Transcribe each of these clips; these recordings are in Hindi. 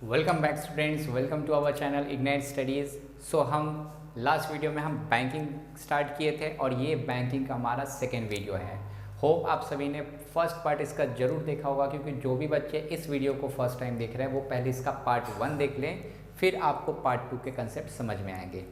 Welcome back students, welcome to our channel Ignite Studies. So हम लास्ट वीडियो में हम बैंकिंग स्टार्ट किए थे और ये बैंकिंग का हमारा सेकेंड वीडियो है। होप आप सभी ने फर्स्ट पार्ट इसका ज़रूर देखा होगा, क्योंकि जो भी बच्चे इस वीडियो को फर्स्ट टाइम देख रहे हैं वो पहले इसका पार्ट 1 देख लें, फिर आपको पार्ट 2 के कंसेप्ट समझ में आएंगे।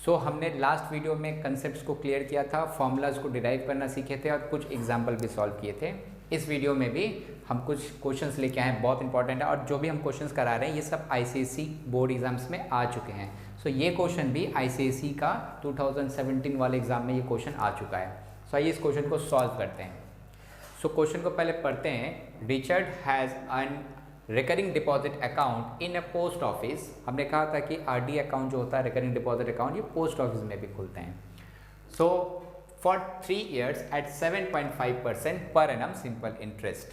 हमने लास्ट वीडियो में कंसेप्ट्स को क्लियर किया था, फॉर्मूलाज को डिराइव करना सीखे थे और कुछ एग्जाम्पल भी सॉल्व किए थे। इस वीडियो में भी हम कुछ क्वेश्चंस लेके आए हैं, बहुत इंपॉर्टेंट है, और जो भी हम क्वेश्चंस करा रहे हैं ये सब आईसीएसई बोर्ड एग्जाम्स में आ चुके हैं। ये क्वेश्चन भी आईसीएसई का 2017 वाले एग्जाम में ये क्वेश्चन आ चुका है। आइए इस क्वेश्चन को सॉल्व करते हैं। क्वेश्चन को पहले पढ़ते हैं। Richard has an recurring deposit account in a post office. हमने कहा था कि आरडी अकाउंट जो होता है, रिकरिंग डिपॉजिट अकाउंट, ये पोस्ट ऑफिस में भी खुलते हैं। For 3 years at 7.5% per annum simple interest.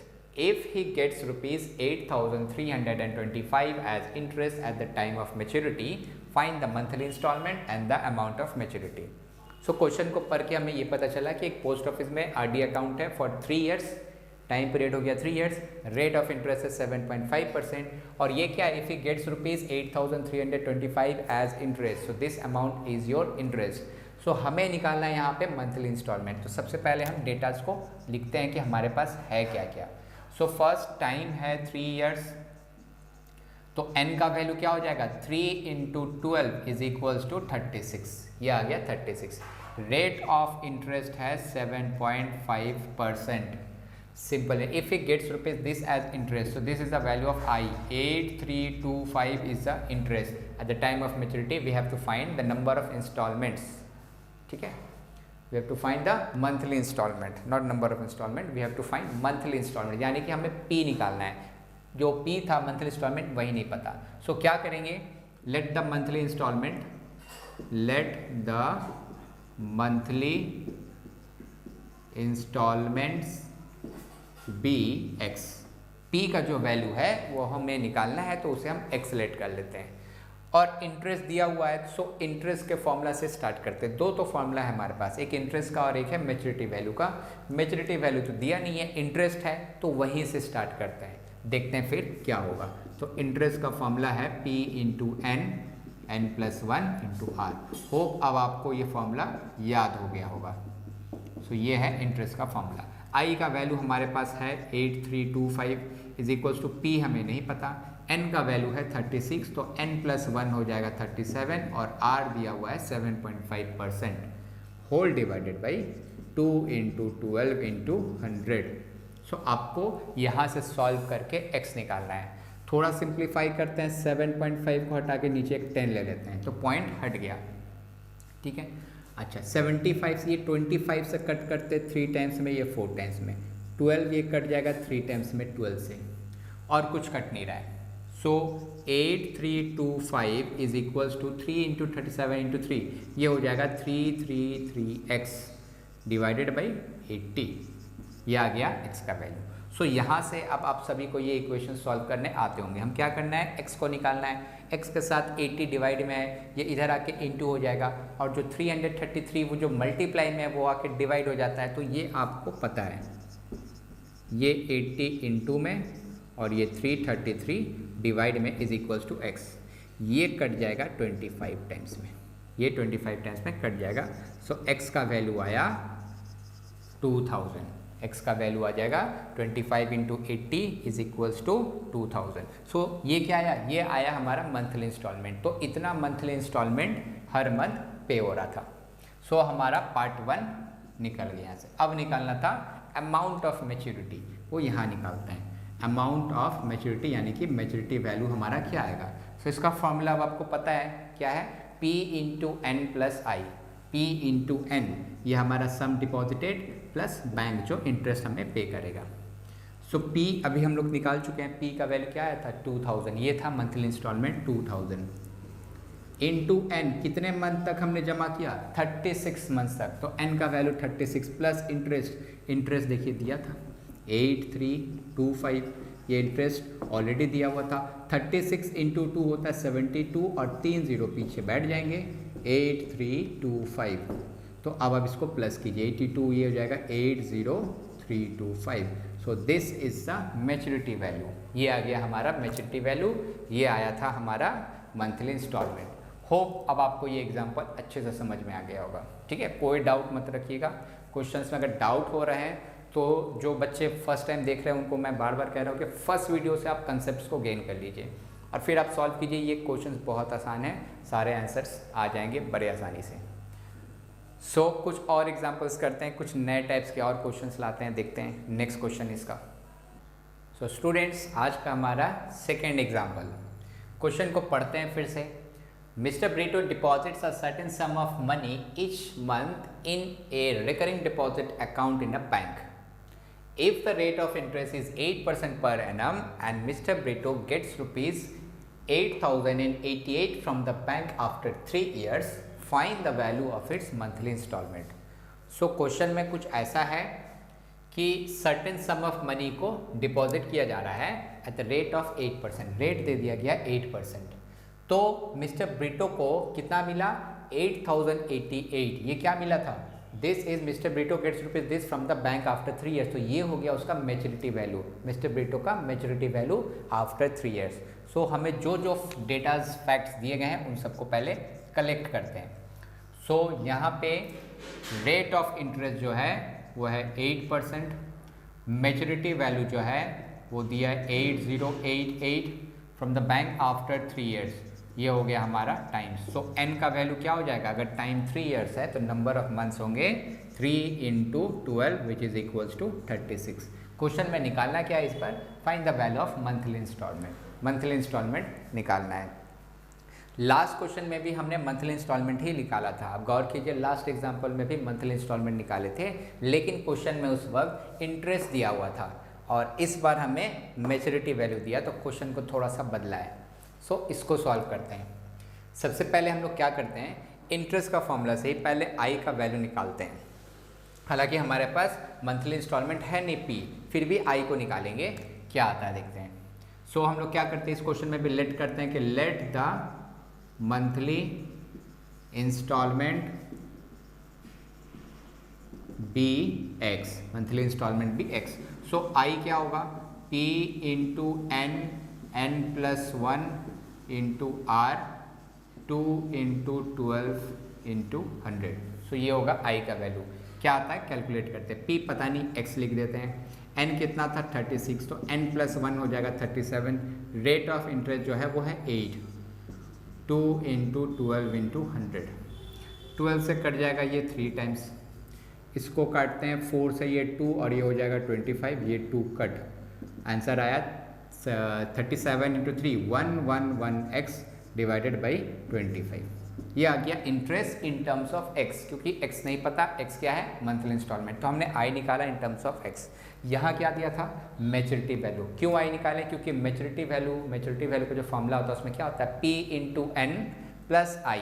If he gets rupees 8,325 as interest at the time of maturity, find the monthly installment and the amount of maturity. Question को पढ़ के हमें ये पता चला कि एक पोस्ट ऑफिस में आरडी अकाउंट है फॉर 3 years, टाइम पीरियड हो गया 3 years, रेट ऑफ इंटरेस्ट है 7.5%, और ये क्या है, if he gets rupees 8,325 as interest, so this amount is your interest. हमें निकालना है यहाँ पे मंथली इंस्टॉलमेंट। सबसे पहले हम डेटाज को लिखते हैं कि हमारे पास है क्या क्या। फर्स्ट टाइम है 3 years, तो n का वैल्यू क्या हो जाएगा, 3 × 12 इज इक्वल्स टू 36, ये आ गया 36। रेट ऑफ इंटरेस्ट है 7.5%, सिंपल है। If he gets rupees this as interest, so this is the value of I, 8325 is the interest. At the time of maturity we have to find the number of instalments, ठीक है। We have to find the monthly instalment, not number of instalment, we have to find monthly instalment, यानी कि हमें पी निकालना है। जो पी था मंथली इंस्टॉलमेंट वही नहीं पता। क्या करेंगे, let the monthly instalment, let the monthly instalments be X. P का जो वैल्यू है वो हमें निकालना है, तो उसे हम एक्स लेट कर लेते हैं। और इंटरेस्ट दिया हुआ है, इंटरेस्ट के फॉर्मूला से स्टार्ट करते हैं। दो फॉर्मूला है हमारे पास, एक इंटरेस्ट का और एक है मेच्योरिटी वैल्यू का। मेच्योरिटी वैल्यू तो दिया नहीं है, इंटरेस्ट है, तो वहीं से स्टार्ट करते हैं, देखते हैं फिर क्या होगा। इंटरेस्ट का फॉर्मूला है P × n + 1 × r। होप अब आपको ये फॉर्मूला याद हो गया होगा। ये है इंटरेस्ट का फॉर्मूला। I का वैल्यू हमारे पास है 8325 इज इक्वल्स टू P हमें नहीं पता, n का वैल्यू है 36, तो n + 1 हो जाएगा 37, और r दिया हुआ है 7.5%, होल डिवाइडेड बाई 2 × 12 × 100। आपको यहाँ से सॉल्व करके x निकालना है। थोड़ा सिंप्लीफाई करते हैं, 7.5 को हटा के नीचे एक 10 ले लेते हैं, तो पॉइंट हट गया, ठीक है। अच्छा, 75 से ये 25 से कट करते 3 टाइम्स में, ये 4 टाइम्स में, 12 ये कट जाएगा 3 टाइम्स में 12 से, और कुछ कट नहीं रहा है। 8325 इज इक्वल्स टू 3 × 37 × 3, ये हो जाएगा 333x डिवाइडेड बाई 80, ये आ गया x का वैल्यू। यहाँ से अब आप सभी को ये इक्वेशन सॉल्व करने आते होंगे। हम क्या करना है, x को निकालना है, x के साथ 80 डिवाइड में है, ये इधर आके इंटू हो जाएगा, और जो 333 वो जो मल्टीप्लाई में है वो आके डिवाइड हो जाता है, तो ये आपको पता है, ये 80 इंटू में और ये 333 डिवाइड में इज इक्वल्स टू x, ये कट जाएगा 25 टाइम्स में, ये 25 टाइम्स में कट जाएगा। x का वैल्यू आया 2000, x का वैल्यू आ जाएगा 25 × 80 इज इक्वल्स टू 2000। ये क्या आया, ये आया हमारा मंथली इंस्टॉलमेंट। तो इतना मंथली इंस्टॉलमेंट हर मंथ पे हो रहा था। हमारा पार्ट 1 निकल गया यहाँ से। अब निकालना था अमाउंट ऑफ मैच्योरिटी, वो यहाँ निकालते हैं। अमाउंट ऑफ मैच्योरिटी यानी कि मैच्योरिटी वैल्यू हमारा क्या आएगा। इसका फॉर्मूला अब आपको पता है क्या है, P × n + i, P × n, ये हमारा सम डिपॉजिटेड प्लस बैंक जो इंटरेस्ट हमें पे करेगा। P अभी हम लोग निकाल चुके हैं, P का वैल्यू क्या आया था 2000, ये था मंथली इंस्टॉलमेंट 2000 इंटू n, कितने मंथ तक हमने जमा किया, 36 मंथ तक, तो n का वैल्यू 36 प्लस इंटरेस्ट देखिए दिया था 8325, ये इंटरेस्ट ऑलरेडी दिया हुआ था। 36 × 2 होता है 72, और 3 0 पीछे बैठ जाएंगे, 8325। तो अब आप इसको प्लस कीजिए, 82 ये हो जाएगा 80325। सो this is the maturity value. ये आ गया हमारा मैच्योरिटी वैल्यू, ये आया था हमारा मंथली इंस्टॉलमेंट। होप अब आपको ये एग्जांपल अच्छे से समझ में आ गया होगा। ठीक है, कोई डाउट मत रखिएगा। क्वेश्चंस में अगर डाउट हो रहे हैं तो जो बच्चे फर्स्ट टाइम देख रहे हैं उनको मैं बार बार कह रहा हूँ कि फर्स्ट वीडियो से आप कंसेप्ट को गेन कर लीजिए और फिर आप सॉल्व कीजिए। ये क्वेश्चंस बहुत आसान है, सारे आंसर्स आ जाएंगे बड़े आसानी से। सो कुछ और एग्जांपल्स करते हैं, कुछ नए टाइप्स के और क्वेश्चंस लाते हैं, देखते हैं नेक्स्ट क्वेश्चन इसका। सो स्टूडेंट्स, आज का हमारा सेकेंड एग्जाम्पल, क्वेश्चन को पढ़ते हैं फिर से। Mr. Brito deposits a certain sum of money each month in a recurring deposit account in a bank. If the rate of interest is 8% per annum and Mr. Brito gets rupees 8,088 from the bank after 3 years, find the value of its monthly installment. So question में कुछ ऐसा है कि सर्टेन सम ऑफ मनी को डिपॉजिट किया जा रहा है at the rate of 8%, rate दे दिया गया 8%। तो मिस्टर ब्रिटो को कितना मिला 8088, ये क्या मिला था, this is mister Brito gets rupees this from the bank after 3 years. तो ये हो गया उसका मैच्योरिटी वैल्यू, मिस्टर ब्रिटो का maturity value after 3 years. So हमें जो जो डेटाज फैक्ट्स दिए गए हैं उन सबको पहले कलेक्ट करते हैं। सो यहाँ पे रेट ऑफ इंटरेस्ट जो है वो है 8%, मैच्योरिटी वैल्यू जो है वो दिया है 8088 from the bank after 3 years. ये हो गया हमारा टाइम। सो n का वैल्यू क्या हो जाएगा, अगर टाइम 3 ईयर्स है तो नंबर ऑफ मंथ्स होंगे 3 × 12 which is equals to 36। Question में निकालना क्या है इस पर, find the value of monthly instalment, monthly instalment निकालना है। लास्ट क्वेश्चन में भी हमने मंथली इंस्टॉलमेंट ही निकाला था। आप गौर कीजिए, लास्ट एग्जाम्पल में भी मंथली इंस्टॉलमेंट निकाले थे, लेकिन क्वेश्चन में उस वक्त इंटरेस्ट दिया हुआ था और इस बार हमें मैच्योरिटी वैल्यू दिया, तो क्वेश्चन को थोड़ा सा बदला है। सो इसको सॉल्व करते हैं। सबसे पहले हम लोग क्या करते हैं, इंटरेस्ट का फॉर्मूला से ही पहले आई का वैल्यू निकालते हैं। हालांकि हमारे पास मंथली इंस्टॉलमेंट है नहीं पी, फिर भी आई को निकालेंगे, क्या आता है देखते हैं। सो हम लोग क्या करते हैं, इस क्वेश्चन में भी लेट करते हैं कि let the monthly installment be X, monthly installment be X. So I क्या होगा, P into N, n + 1 into R, 2 × 12 into 100। So ये होगा आई का वैल्यू। क्या आता है कैलकुलेट करते हैं, P पता नहीं, x लिख देते हैं। n कितना था 36, तो n + 1 हो जाएगा 37। रेट ऑफ इंटरेस्ट जो है वो है 8, 2 × 12 इंटू 100। 12 से कट जाएगा ये 3 टाइम्स, इसको काटते हैं 4 से ये 2 और ये हो जाएगा 25, ये 2 कट, आंसर आया 37 × 3 111x डिवाइडेड बाई 25। ये आ गया interest in terms of x, क्योंकि x नहीं पता, x क्या है मंथली इंस्टॉलमेंट, तो हमने i निकाला इन टर्म्स ऑफ x। यहाँ क्या दिया था मैच्योरिटी वैल्यू। क्यों i निकाले, क्योंकि मैच्योरिटी वैल्यू का जो फॉर्मूला होता है उसमें क्या होता है p × n + i।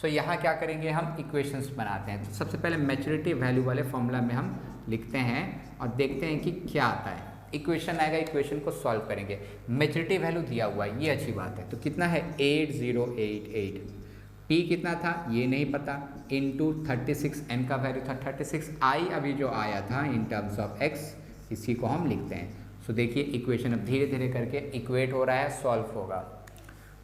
सो यहाँ क्या करेंगे, हम इक्वेशंस बनाते हैं। तो सबसे पहले मैच्योरिटी वैल्यू वाले फॉर्मूला में हम लिखते हैं और देखते हैं कि क्या आता है। इक्वेशन आएगा, इक्वेशन को सॉल्व करेंगे। मैच्योरिटी वैल्यू दिया हुआ है, ये अच्छी बात है। तो कितना है 8088, P कितना था ये नहीं पता, इंटू 36, n का वैल्यू था 36, I अभी जो आया था इन टर्म्स ऑफ x, इसी को हम लिखते हैं। सो देखिए इक्वेशन अब धीरे धीरे करके इक्वेट हो रहा है, सॉल्व होगा।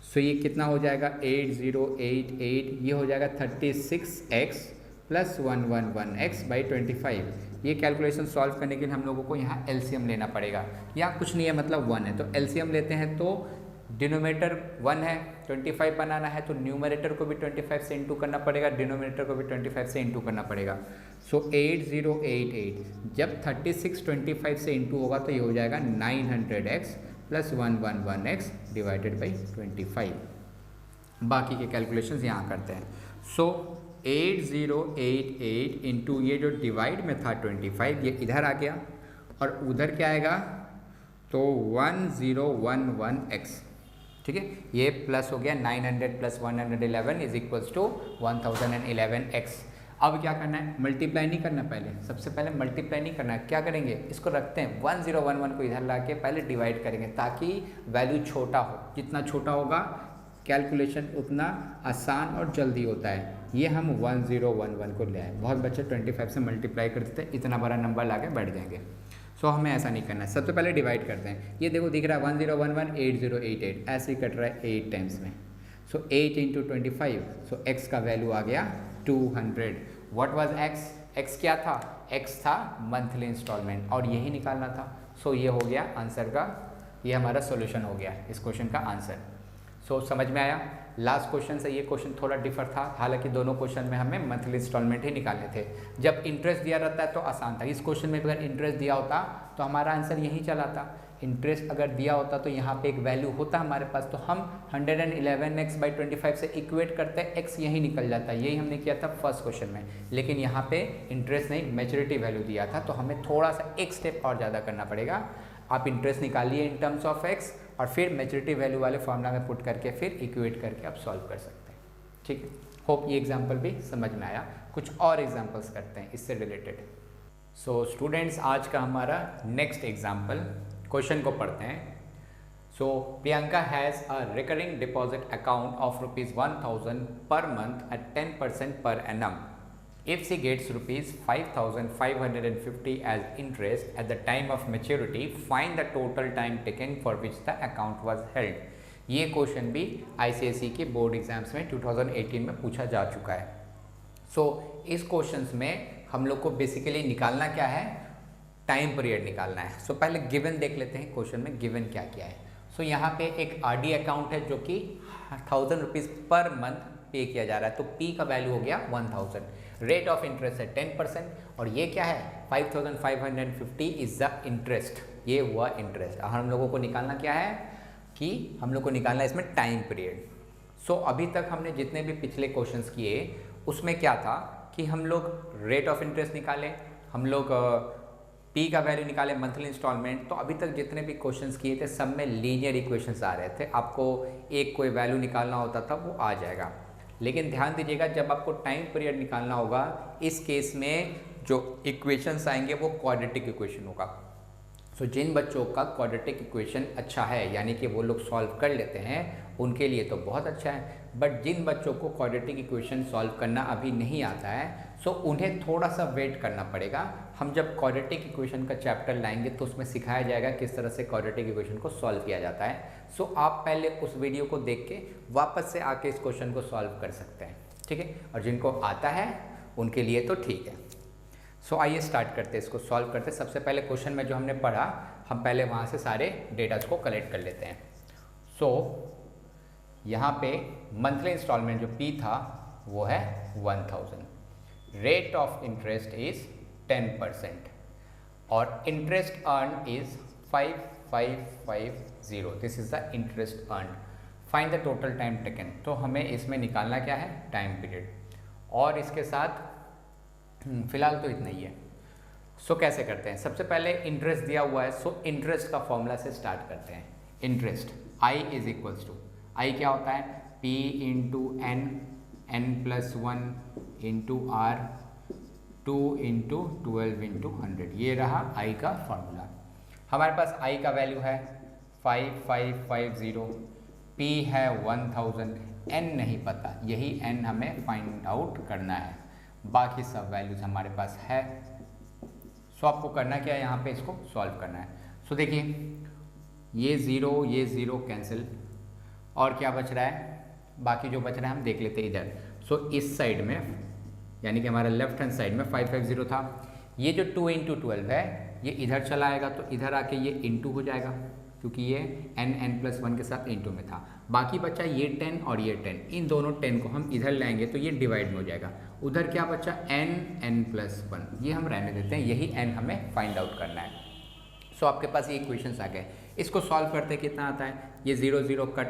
सो ये कितना हो जाएगा 8088, ये हो जाएगा 36x + 111x बाई 25। ये कैलकुलेशन सॉल्व करने के लिए हम लोगों को यहाँ एलसीएम लेना पड़ेगा। यहाँ कुछ नहीं है, मतलब 1 है, तो एलसीएम लेते हैं। तो डिनोमिनेटर 1 है, 25 बनाना है, तो न्यूमरेटर को भी 25 से इंटू करना पड़ेगा, डिनोमिनेटर को भी 25 से इंटू करना पड़ेगा। सो 8088 जब 36 25 से इंटू होगा तो ये हो जाएगा 900x + 111x डिवाइडेड बाई 25। बाकी के कैलकुलेशंस यहाँ करते हैं। सो 8088 इंटू ये जो डिवाइड में था 25, ये इधर आ गया और उधर क्या आएगा तो 1011x, ठीक है, ये प्लस हो गया 900 + 111 इज इक्वल्स टू 1011x। अब क्या करना है, मल्टीप्लाई नहीं करना, पहले सबसे पहले मल्टीप्लाई नहीं करना है। क्या करेंगे, इसको रखते हैं 1011 को इधर ला के पहले डिवाइड करेंगे ताकि वैल्यू छोटा हो। जितना छोटा होगा कैलकुलेशन उतना आसान और जल्दी होता है। ये हम 1011 को ले आए। बहुत बच्चे 25 से मल्टीप्लाई करते थे, इतना बड़ा नंबर ला के बैठ जाएंगे। सो हमें ऐसा नहीं करना है। सबसे पहले डिवाइड करते हैं। ये देखो दिख रहा है 1011 8088, ऐसे ही कट रहा है 8 टाइम्स में। सो 8 इंटू 25, सो एक्स का वैल्यू आ गया 200। What was x? एक्स क्या था? एक्स था मंथली इंस्टॉलमेंट, और यही निकालना था। सो ये हो गया आंसर का, ये हमारा सॉल्यूशन हो गया इस क्वेश्चन का आंसर। सो समझ में आया? लास्ट क्वेश्चन से ये क्वेश्चन थोड़ा डिफर था, हालांकि दोनों क्वेश्चन में हमें मंथली इंस्टॉलमेंट ही निकालने थे। जब इंटरेस्ट दिया रहता है तो आसान था। इस क्वेश्चन में अगर इंटरेस्ट दिया होता तो हमारा आंसर यही चला था। इंटरेस्ट अगर दिया होता तो यहाँ पे एक वैल्यू होता हमारे पास, तो हम 111x/25 से इक्वेट करते x यही निकल जाता। यही हमने किया था फर्स्ट क्वेश्चन में, लेकिन यहाँ पे इंटरेस्ट नहीं मैच्योरिटी वैल्यू दिया था, तो हमें थोड़ा सा एक स्टेप और ज़्यादा करना पड़ेगा। आप इंटरेस्ट निकालिए इन टर्म्स ऑफ x और फिर मैच्योरिटी वैल्यू वाले फॉर्मूला में पुट करके फिर इक्वेट करके आप सॉल्व कर सकते हैं। ठीक है, होप ये एग्जाम्पल भी समझ में आया। कुछ और एग्जाम्पल्स करते हैं इससे रिलेटेड। सो स्टूडेंट्स, आज का हमारा नेक्स्ट एग्जाम्पल क्वेश्चन को पढ़ते हैं। So Priyanka has a recurring deposit account of ₹1000 per month at 10% per annum. If she gets ₹5,550 as interest at the time of maturity, find the total time taken for which the account was held. ये क्वेश्चन भी ICSE के बोर्ड एग्जाम्स में 2018 में पूछा जा चुका है। सो इस क्वेश्चंस में हम लोग को बेसिकली निकालना क्या है? टाइम पीरियड निकालना है। सो पहले गिवन देख लेते हैं, क्वेश्चन में गिवन क्या क्या है। सो यहाँ पे एक RD अकाउंट है जो कि ₹1000 पर मंथ पे किया जा रहा है, तो P का वैल्यू हो गया 1000। रेट ऑफ इंटरेस्ट है 10%, और ये क्या है 5550 इज द इंटरेस्ट, ये हुआ इंटरेस्ट। हम लोगों को निकालना क्या है कि हम लोग को निकालना है इसमें टाइम पीरियड। सो अभी तक हमने जितने भी पिछले क्वेश्चंस किए उसमें क्या था कि हम लोग रेट ऑफ इंटरेस्ट निकाले, हम लोग P का वैल्यू निकाले मंथली इंस्टॉलमेंट। तो अभी तक जितने भी क्वेश्चंस किए थे सब में लीनियर इक्वेशंस आ रहे थे, आपको एक कोई वैल्यू निकालना होता था वो आ जाएगा। लेकिन ध्यान दीजिएगा जब आपको टाइम पीरियड निकालना होगा, इस केस में जो इक्वेशंस आएंगे वो क्वाड्रेटिक इक्वेशन होगा। सो जिन बच्चों का क्वाड्रेटिक इक्वेशन अच्छा है, यानी कि वो लोग सॉल्व कर लेते हैं, उनके लिए तो बहुत अच्छा है। बट जिन बच्चों को क्वाड्रेटिक इक्वेशन सॉल्व करना अभी नहीं आता है, सो उन्हें थोड़ा सा वेट करना पड़ेगा। हम जब क्वाड्रेटिक इक्वेशन का चैप्टर लाएंगे तो उसमें सिखाया जाएगा किस तरह से क्वाड्रेटिक इक्वेशन को सॉल्व किया जाता है। सो आप पहले उस वीडियो को देख के वापस से आके इस क्वेश्चन को सॉल्व कर सकते हैं, ठीक है। और जिनको आता है उनके लिए तो ठीक है। सो आइए स्टार्ट करते हैं, इसको सॉल्व करते हैं। सबसे पहले क्वेश्चन में जो हमने पढ़ा, हम पहले वहाँ से सारे डेटाज को कलेक्ट कर लेते हैं। सो यहाँ पे मंथली इंस्टॉलमेंट जो P था वो है 1000, रेट ऑफ इंटरेस्ट इज 10% और interest earn is 5550। This is the interest earn. Find the total time taken. तो हमें इसमें निकालना क्या है? Time period. और इसके साथ फिलहाल तो इतना ही है। सो कैसे करते हैं? सबसे पहले इंटरेस्ट दिया हुआ है, सो इंटरेस्ट का फॉर्मूला से स्टार्ट करते हैं। Interest I is equals to, I क्या होता है? P into N, N+1 into R, 2 into 12 into 100। ये रहा I का फॉर्मूला। हमारे पास I का वैल्यू है 5550, P है 1000, N नहीं पता, यही N हमें फाइंड आउट करना है। बाकी सब वैल्यूज हमारे पास है। सो आपको करना क्या है? यहाँ पे इसको सॉल्व करना है। सो देखिए ये ज़ीरो कैंसिल, और क्या बच रहा है? बाकी जो बच रहा है हम देख लेते हैं इधर। सो इस साइड में, यानी कि हमारा लेफ्ट हैंड साइड में 550 था, ये जो 2 इंटू 12 है ये इधर चला आएगा, तो इधर आके ये इंटू हो जाएगा, क्योंकि ये n+1 के साथ इंटू में था। बाकी बचा ये 10 और ये 10, इन दोनों 10 को हम इधर लाएंगे तो ये डिवाइड में हो जाएगा। उधर क्या बचा? n+1, ये हम रहने देते हैं, यही n हमें फाइंड आउट करना है। सो आपके पास ये इक्वेशंस आ गए। इसको सॉल्व करते कितना आता है? ये 0 0 कट,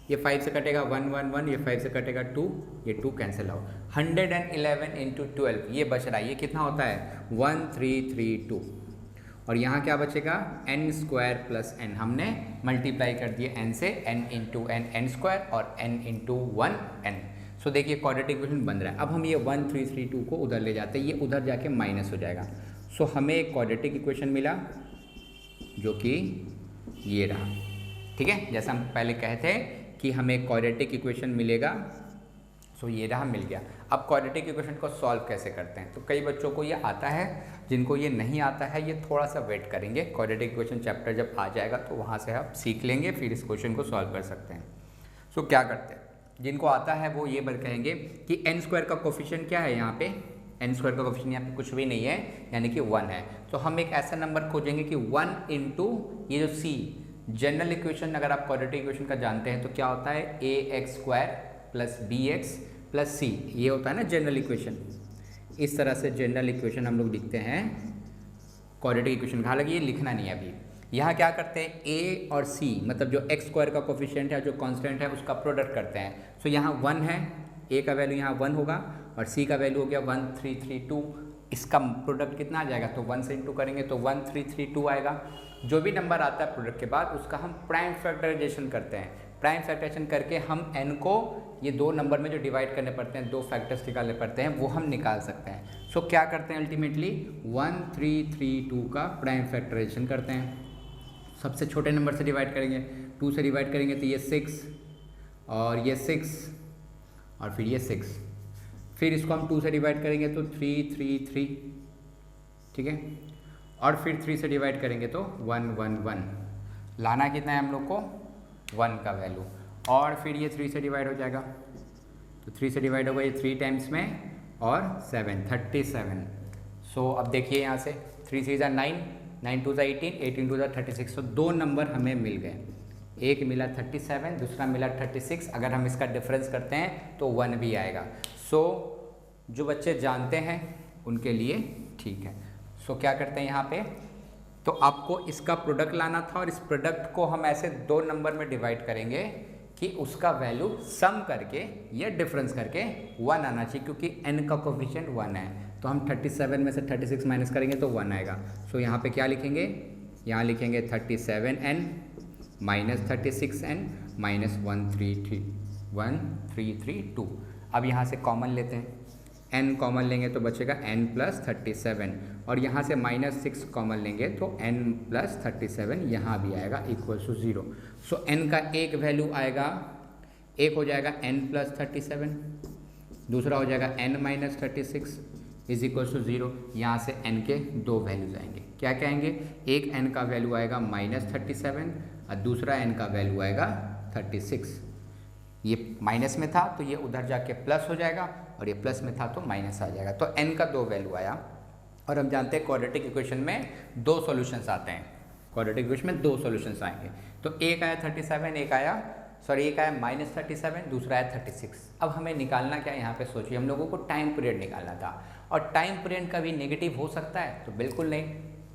ये 5 से कटेगा 1 1 1, ये 5 से कटेगा 2, ये 2 कैंसिल आउट। 111 इंटू 12 ये बच रहा है, ये कितना होता है? 1332। और यहाँ क्या बचेगा? n² plus n। हमने मल्टीप्लाई कर दिया n से, n इंटू n² और n इंटू 1 n। सो देखिए क्वाड्रेटिक इक्वेशन बन रहा है। अब हम ये 1332 को उधर ले जाते हैं, ये उधर जाके माइनस हो जाएगा। सो हमें एक क्वाड्रेटिक इक्वेशन मिला जो कि ये रहा, ठीक है। जैसा हम पहले कहे थे कि हमें क्वाड्रेटिक इक्वेशन मिलेगा, सो ये रहा, मिल गया। अब क्वाड्रेटिक इक्वेशन को सॉल्व कैसे करते हैं, तो कई बच्चों को ये आता है, जिनको ये नहीं आता है ये थोड़ा सा वेट करेंगे, क्वाड्रेटिक इक्वेशन चैप्टर जब आ जाएगा तो वहाँ से आप सीख लेंगे, फिर इस क्वेश्चन को सॉल्व कर सकते हैं। सो क्या करते हैं, जिनको आता है वो ये बार कहेंगे कि एन स्क्वायर का कोफिशिएंट क्या है, यहाँ पे एन स्क्वायर का कोफिशिएंट यहाँ पे कुछ भी नहीं है, यानी कि 1 है। तो हम एक ऐसा नंबर खोजेंगे कि 1 इंटू ये जो सी, जनरल इक्वेशन अगर आप क्वाड्रेटिक इक्वेशन का जानते हैं तो क्या होता है, A X square plus B X plus C, ये होता है ना जनरल इक्वेशन। इस तरह से जनरल इक्वेशन हम लोग लिखते हैं क्वाड्रेटिक इक्वेशन। हालांकि ये लिखना नहीं है अभी। यहाँ क्या करते हैं, ए और सी मतलब जो एक्स स्क्वायर का कोफिशिएंट है, जो कांस्टेंट है, उसका प्रोडक्ट करते हैं। सो यहाँ 1 है, ए का वैल्यू यहाँ 1 होगा और सी का वैल्यू हो गया 1332। इसका प्रोडक्ट कितना आ जाएगा, तो 1 से इंटू करेंगे तो 1332 आएगा। जो भी नंबर आता है प्रोडक्ट के बाद उसका हम प्राइम फैक्टराइजेशन करते हैं। प्राइम फैक्टराइजेशन करके हम n को ये दो नंबर में जो डिवाइड करने पड़ते हैं, दो फैक्टर्स निकालने पड़ते हैं, वो हम निकाल सकते हैं। सो क्या करते हैं, अल्टीमेटली 1332 का प्राइम फैक्टराइजेशन करते हैं। सबसे छोटे नंबर से डिवाइड करेंगे, 2 से डिवाइड करेंगे तो ये 6 और ये 6 और फिर ये 6, फिर इसको हम 2 से डिवाइड करेंगे तो 333, ठीक है, और फिर 3 से डिवाइड करेंगे तो 111। लाना कितना है हम लोग को, 1 का वैल्यू, और फिर ये 3 से डिवाइड हो जाएगा, तो 3 से डिवाइड होगा ये 3 टाइम्स में और 7 37। सो अब देखिए यहाँ से 3 3 ज़ा 9, 9 2 ज़ा 18, 18 2 ज़ा 36। सो दो नंबर हमें मिल गए, एक मिला 37, दूसरा मिला 36। अगर हम इसका डिफरेंस करते हैं तो 1 भी आएगा। सो जो बच्चे जानते हैं उनके लिए ठीक है। सो क्या करते हैं यहाँ पे, तो आपको इसका प्रोडक्ट लाना था और इस प्रोडक्ट को हम ऐसे दो नंबर में डिवाइड करेंगे कि उसका वैल्यू सम करके या डिफरेंस करके 1 आना चाहिए, क्योंकि n का कोफिशिएंट 1 है। तो हम 37 में से 36 माइनस करेंगे तो 1 आएगा। सो यहाँ पे क्या लिखेंगे, यहाँ लिखेंगे 37n माइनस 36n माइनस 1332। अब यहाँ से कॉमन लेते हैं, n कॉमन लेंगे तो बचेगा n प्लस 37, और यहाँ से -6 कॉमन लेंगे तो n प्लस 37 यहाँ भी आएगा इक्वल टू 0। सो n का एक वैल्यू आएगा, एक हो जाएगा n प्लस 37, दूसरा हो जाएगा n minus 36 is equal to 0। यहाँ से n के दो वैल्यूज आएंगे, क्या क्या आएंगे, एक n का वैल्यू आएगा -37 और दूसरा n का वैल्यू आएगा 36। ये माइनस में था तो ये उधर जाके प्लस हो जाएगा, और ये प्लस में था तो माइनस आ जाएगा। तो n का दो वैल्यू आया, और हम जानते हैं क्वाड्रेटिक इक्वेशन में दो सॉल्यूशंस आते हैं, क्वाड्रेटिक इक्वेशन में दो सॉल्यूशंस आएंगे। तो एक आया 37, एक आया -37, दूसरा आया 36। अब हमें निकालना क्या है, यहाँ पे सोचिए, हम लोगों को टाइम पीरियड निकालना था, और टाइम पीरियड कभी नेगेटिव हो सकता है, तो बिल्कुल नहीं,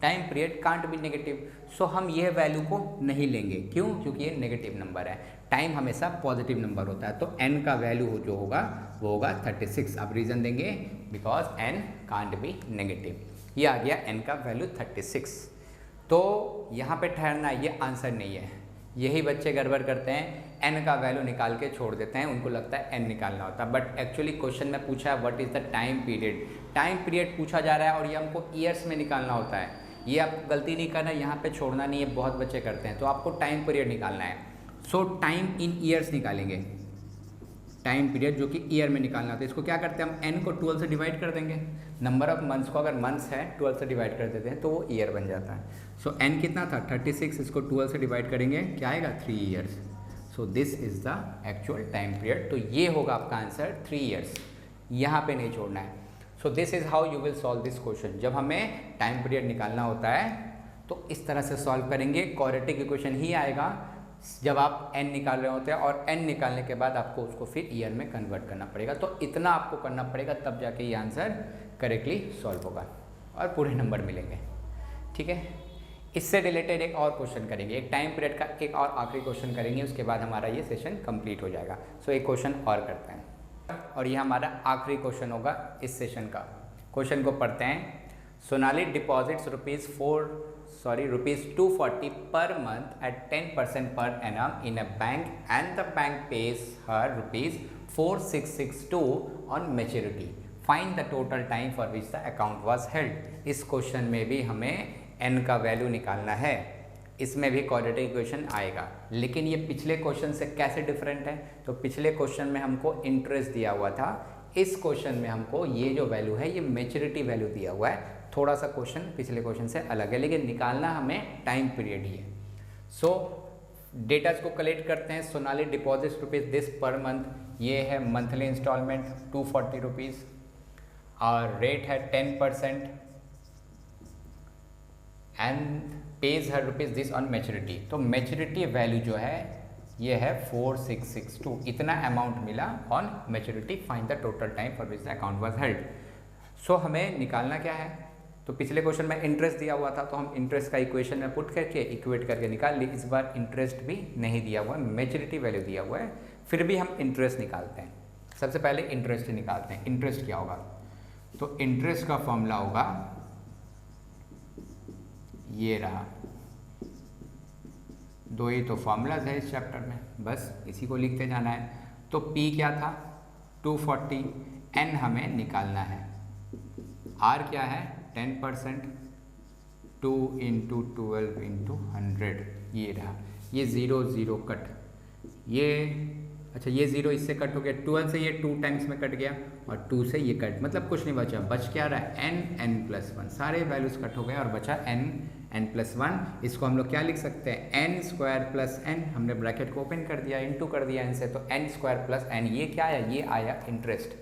time period can't be negative. So हम यह वैल्यू को नहीं लेंगे, क्यों, क्योंकि ये नेगेटिव नंबर है। टाइम हमेशा पॉजिटिव नंबर होता है, तो n का वैल्यू जो होगा वो होगा 36। अब रीज़न देंगे because n can't be negative. ये आ गया n का वैल्यू 36। तो यहाँ पे ठहरना, ये आंसर नहीं है। यही बच्चे गड़बड़ करते हैं, n का वैल्यू निकाल के छोड़ देते हैं, उनको लगता है n निकालना होता है, बट एक्चुअली क्वेश्चन में पूछा है what is the time period. Time period पूछा जा रहा है और ये हमको ईयर्स में निकालना होता है। ये आपको गलती नहीं करना, यहाँ पे छोड़ना नहीं है, बहुत बच्चे करते हैं। तो आपको टाइम पीरियड निकालना है। सो टाइम इन ईयर्स निकालेंगे, टाइम पीरियड जो कि ईयर में निकालना था। इसको क्या करते हैं, हम n को 12 से डिवाइड कर देंगे, नंबर ऑफ मंथ्स को अगर मंथ्स है 12 से डिवाइड कर देते हैं तो वो ईयर बन जाता है। सो n कितना था 36, इसको 12 से डिवाइड करेंगे, क्या आएगा 3 years. So this is the actual time period. तो ये होगा आपका आंसर 3 ईयर्स, यहाँ पे नहीं छोड़ना है। So this is how you will solve this question. जब हमें टाइम पीरियड निकालना होता है तो इस तरह से सॉल्व करेंगे। क्वाड्रेटिक इक्वेशन ही आएगा जब आप n निकाल रहे होते हैं, और n निकालने के बाद आपको उसको फिर ईयर में कन्वर्ट करना पड़ेगा। तो इतना आपको करना पड़ेगा, तब जाके ये आंसर करेक्टली सॉल्व होगा और पूरे नंबर मिलेंगे। ठीक है, इससे रिलेटेड एक और क्वेश्चन करेंगे, एक टाइम पीरियड का एक और आखिरी क्वेश्चन करेंगे, उसके बाद हमारा ये सेशन कंप्लीट हो जाएगा। सो एक क्वेश्चन और करते हैं, और ये हमारा आखिरी क्वेश्चन होगा इस सेशन का। क्वेश्चन को पढ़ते हैं। Sonali deposits rupees 240 per month at 10% per annum in a bank, and the bank pays her rupees 4662 on maturity. Find the total time for which the account was held. इस क्वेश्चन में भी हमें n का वैल्यू निकालना है। इसमें भी क्वाड्रेटिक इक्वेशन आएगा। लेकिन ये पिछले क्वेश्चन से कैसे डिफरेंट है, तो पिछले क्वेश्चन में हमको इंटरेस्ट दिया हुआ था, इस क्वेश्चन में हमको ये जो वैल्यू है ये मैच्योरिटी वैल्यू दिया हुआ है। थोड़ा सा क्वेश्चन पिछले क्वेश्चन से अलग है, लेकिन निकालना हमें टाइम पीरियड ही है। सो डेटाज को कलेक्ट करते हैं। Sonali deposit rupees this per month, ये है मंथली इंस्टॉलमेंट 240 रुपीज़ और रेट है 10% and pays her rupees this on maturity. तो मैच्योरिटी वैल्यू जो है ये है 4662, इतना अमाउंट मिला on maturity. Find the total time for which the account was held. So हमें निकालना क्या है, तो पिछले क्वेश्चन में इंटरेस्ट दिया हुआ था तो हम इंटरेस्ट का इक्वेशन में पुट करके इक्वेट करके निकाल ली। इस बार इंटरेस्ट भी नहीं दिया हुआ है, मैच्योरिटी वैल्यू दिया हुआ है, फिर भी हम इंटरेस्ट निकालते हैं। सबसे पहले इंटरेस्ट ही निकालते हैं। इंटरेस्ट क्या होगा, तो इंटरेस्ट का फॉर्मूला होगा ये रहा, दो ही तो फॉर्मूलाज है इस चैप्टर में, बस इसी को लिखते जाना है। तो P क्या था 240, N हमें निकालना है, R क्या है 10%, 2 × 12 × 100, ये रहा। ये 0 0 कट, ये अच्छा ये 0 इससे कट हो गया, 12 से ये 2 टाइम्स में कट गया और 2 से ये कट, मतलब कुछ नहीं बचा। बच क्या रहा है n+1, सारे वैल्यूज कट हो गए और बचा n+1। इसको हम लोग क्या लिख सकते हैं, n² + n, हमने ब्रैकेट को ओपन कर दिया, इंटू कर दिया n से, तो n² + n। ये क्या आया, ये आया interest.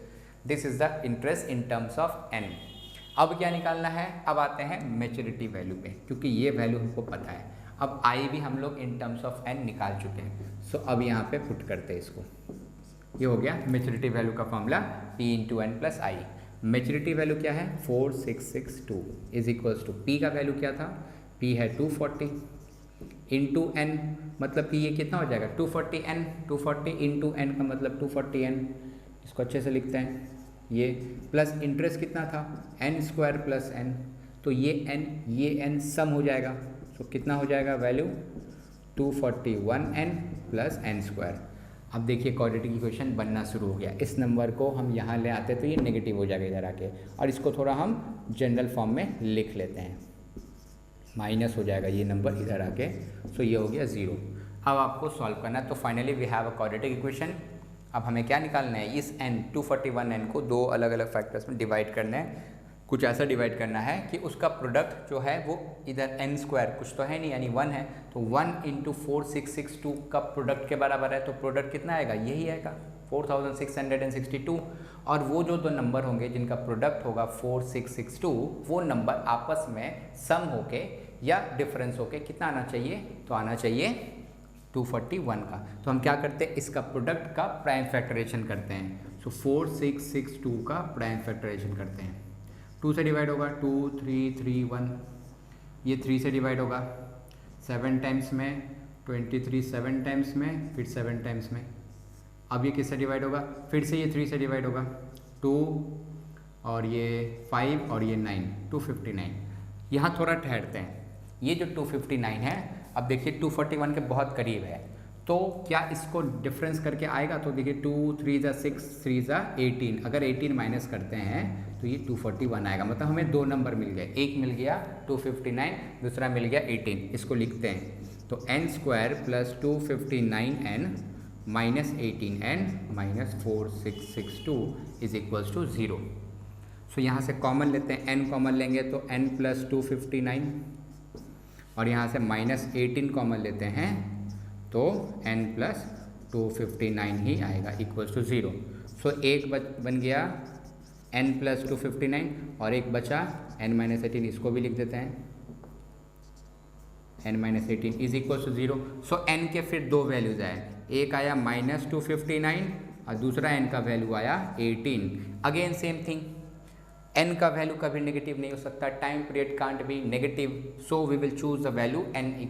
This is the interest in terms of n। अब क्या निकालना है, अब आते हैं मैच्योरिटी वैल्यू पे, क्योंकि ये वैल्यू हमको पता है। अब आई भी हम लोग इन टर्म्स ऑफ n निकाल चुके हैं। सो अब यहाँ पे पुट करते हैं इसको, ये हो गया मैच्योरिटी वैल्यू का formula P × n + i। Maturity value क्या है 4662 इज इक्वल्स टू P का वैल्यू क्या था, P है 240 इंटू n, मतलब कि ये कितना हो जाएगा 240n, 240 इंटू n का मतलब 240n। इसको अच्छे से लिखते हैं, ये प्लस इंटरेस्ट कितना था n² + n, तो ये n सम हो जाएगा। तो कितना हो जाएगा वैल्यू 241n + n²। अब देखिए क्वाड्रेटिक इक्वेशन बनना शुरू हो गया। इस नंबर को हम यहाँ ले आते तो ये नेगेटिव हो जाएगा इधर आके, और इसको थोड़ा हम जनरल फॉर्म में लिख लेते हैं, माइनस हो जाएगा ये नंबर इधर आके। सो ये हो गया 0। अब आपको सॉल्व करना है। तो finally we have a quadratic equation. अब हमें क्या निकालना है, इस n 241n को दो अलग अलग फैक्टर्स में डिवाइड करना है। कुछ ऐसा डिवाइड करना है कि उसका प्रोडक्ट जो है वो इधर n² कुछ तो है नहीं, यानी 1 है, तो 1 × 4662 का प्रोडक्ट के बराबर है। तो प्रोडक्ट कितना आएगा, यही आएगा 4662। और वो जो दो नंबर होंगे जिनका प्रोडक्ट होगा 4662, वो नंबर आपस में सम होके या डिफरेंस होके कितना आना चाहिए, तो आना चाहिए 241 का। तो हम क्या करते हैं, इसका प्रोडक्ट का प्राइम फैक्टराइजेशन करते हैं। सो 4662 का प्राइम फैक्टराइजेशन करते हैं। 2 से डिवाइड होगा 2 3 3 1, ये 3 से डिवाइड होगा 7 टाइम्स में, 23 7 टाइम्स में, फिर 7 टाइम्स में। अब ये किससे डिवाइड होगा, फिर से ये 3 से डिवाइड होगा, 2 और ये 5 और ये 9, 259। यहाँ थोड़ा ठहरते हैं, ये जो 259 है, अब देखिए 241 के बहुत करीब है, तो क्या इसको डिफरेंस करके आएगा, तो देखिए 2 3 × 6 3 × 18, अगर 18 माइनस करते हैं तो ये 241 आएगा। मतलब हमें दो नंबर मिल गए, एक मिल गया 259, दूसरा मिल गया 18। इसको लिखते हैं, तो n² + 259n - 18n - 4662 is equals to 0। सो यहाँ से कॉमन लेते हैं, n कॉमन लेंगे तो n + 259, और यहाँ से -18 कॉमन लेते हैं तो n + 259 ही आएगा इक्वल्स टू 0। सो एक बन गया n + 259 और एक बचा n - 18, इसको भी लिख देते हैं, n - 18 is equals to 0। So n के फिर दो वैल्यूज आए, एक आया -259 और दूसरा n का वैल्यू आया 18। अगेन सेम थिंग, n का वैल्यू कभी नेगेटिव नहीं हो सकता, time period can't be negative, so we will choose the value n =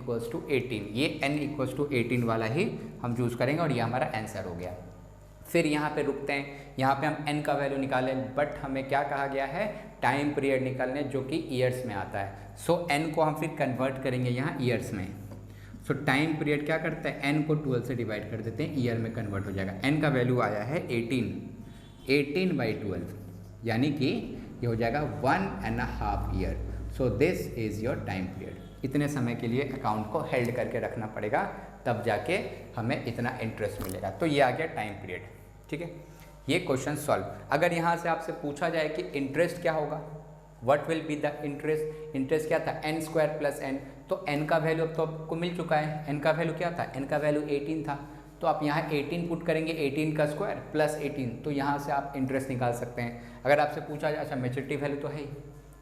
18। ये n = 18 वाला ही हम चूज करेंगे और ये हमारा आंसर हो गया। फिर यहाँ पे रुकते हैं, यहाँ पे हम n का वैल्यू निकालें, बट हमें क्या कहा गया है, टाइम पीरियड निकालने, जो कि ईयर्स में आता है। सो n को हम फिर कन्वर्ट करेंगे यहाँ ईयर्स में। सो टाइम पीरियड क्या करते हैं, n को 12 से डिवाइड कर देते हैं, ईयर में कन्वर्ट हो जाएगा। n का वैल्यू आया है 18/12, यानी कि ये हो जाएगा 1.5 year. So this is your time period. इतने समय के लिए अकाउंट को हेल्ड करके रखना पड़ेगा, तब जाके हमें इतना इंटरेस्ट मिलेगा। तो ये आ गया टाइम पीरियड। ठीक है, ये क्वेश्चन सॉल्व। अगर यहाँ से आपसे पूछा जाए कि इंटरेस्ट क्या होगा, what will be the interest, interest क्या था n स्क्वायर प्लस n, तो n का वैल्यू अब तो आपको मिल चुका है। n का वैल्यू क्या था, n का वैल्यू 18 था, तो आप यहाँ 18 पुट करेंगे, 18 का स्क्वायर प्लस 18, तो यहाँ से आप इंटरेस्ट निकाल सकते हैं। अगर आपसे पूछा जाए, अच्छा मैच्योरिटी वैल्यू तो है ही,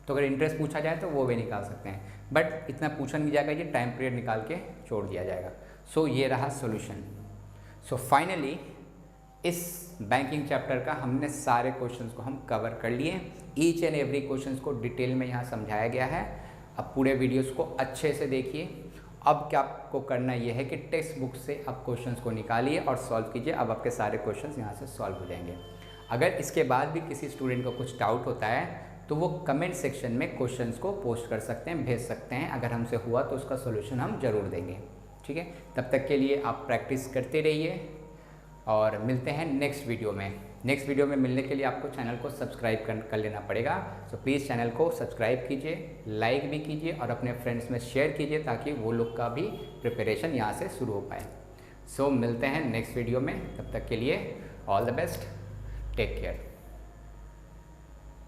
तो अगर इंटरेस्ट पूछा जाए तो वो भी निकाल सकते हैं, बट इतना पूछा नहीं जाएगा, ये टाइम पीरियड निकाल के छोड़ दिया जाएगा। सो ये रहा सोल्यूशन। सो फाइनली इस बैंकिंग चैप्टर का हमने सारे क्वेश्चंस को हम कवर कर लिए। ईच एंड एवरी क्वेश्चंस को डिटेल में यहाँ समझाया गया है। अब पूरे वीडियोस को अच्छे से देखिए। अब क्या आपको करना ये है कि टेक्स्ट बुक से आप क्वेश्चंस को निकालिए और सॉल्व कीजिए। अब आपके सारे क्वेश्चंस यहाँ से सॉल्व हो जाएंगे। अगर इसके बाद भी किसी स्टूडेंट को कुछ डाउट होता है तो वो कमेंट सेक्शन में क्वेश्चंस को पोस्ट कर सकते हैं, भेज सकते हैं। अगर हमसे हुआ तो उसका सोल्यूशन हम ज़रूर देंगे। ठीक है, तब तक के लिए आप प्रैक्टिस करते रहिए और मिलते हैं नेक्स्ट वीडियो में। नेक्स्ट वीडियो में मिलने के लिए आपको चैनल को सब्सक्राइब कर लेना पड़ेगा। सो प्लीज़ चैनल को सब्सक्राइब कीजिए, लाइक भी कीजिए और अपने फ्रेंड्स में शेयर कीजिए, ताकि वो लोग का भी प्रिपरेशन यहाँ से शुरू हो पाए। सो मिलते हैं नेक्स्ट वीडियो में, तब तक के लिए all the best, take care.